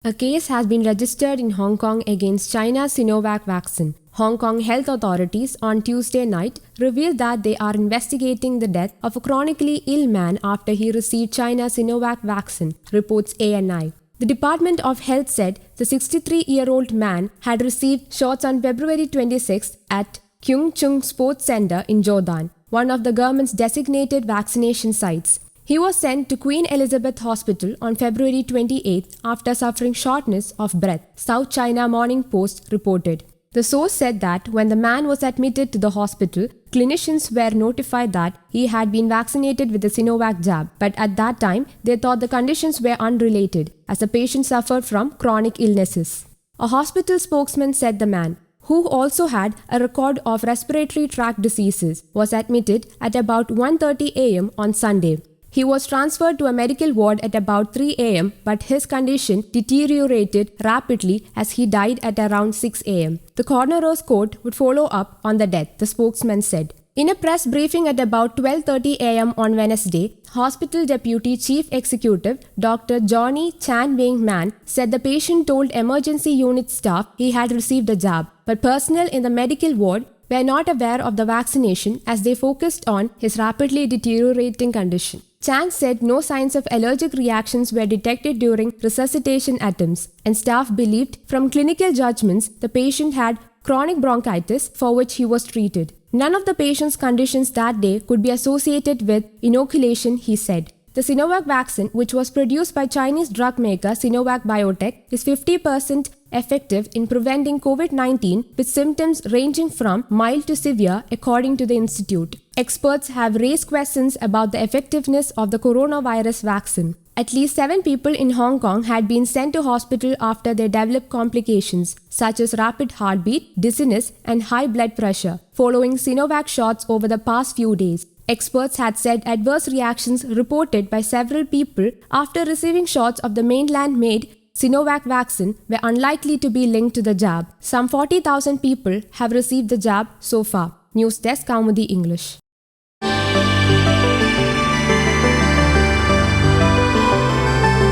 A case has been registered in Hong Kong against China's Sinovac vaccine. Hong Kong health authorities on Tuesday night revealed that they are investigating the death of a chronically ill man after he received China's Sinovac vaccine, reports ANI. The Department of Health said the 63-year-old man had received shots on February 26 at Kyung Chung Sports Center in Jordan, one of the government's designated vaccination sites. He was sent to Queen Elizabeth Hospital on February 28 after suffering shortness of breath, South China Morning Post reported. The source said that when the man was admitted to the hospital, clinicians were notified that he had been vaccinated with the Sinovac jab, but at that time, they thought the conditions were unrelated, as the patient suffered from chronic illnesses. A hospital spokesman said the man, who also had a record of respiratory tract diseases, was admitted at about 1:30 a.m. on Sunday. He was transferred to a medical ward at about 3 a.m., but his condition deteriorated rapidly as he died at around 6 a.m. The coroner's court would follow up on the death, the spokesman said. In a press briefing at about 12:30 a.m. on Wednesday, Hospital Deputy Chief Executive Dr. Johnny Chan Wing Man said the patient told emergency unit staff he had received a jab, but personnel in the medical ward were not aware of the vaccination as they focused on his rapidly deteriorating condition. Chan said no signs of allergic reactions were detected during resuscitation attempts, and staff believed from clinical judgments the patient had chronic bronchitis for which he was treated. None of the patient's conditions that day could be associated with inoculation, he said. The Sinovac vaccine, which was produced by Chinese drug maker Sinovac Biotech, is 50% effective in preventing COVID-19 with symptoms ranging from mild to severe, according to the institute. Experts have raised questions about the effectiveness of the coronavirus vaccine. At least 7 people in Hong Kong had been sent to hospital after they developed complications, such as rapid heartbeat, dizziness, and high blood pressure, following Sinovac shots over the past few days. Experts had said adverse reactions reported by several people after receiving shots of the mainland-made Sinovac vaccine were unlikely to be linked to the jab. Some 40,000 people have received the jab so far. News Desk, Kaumudy English.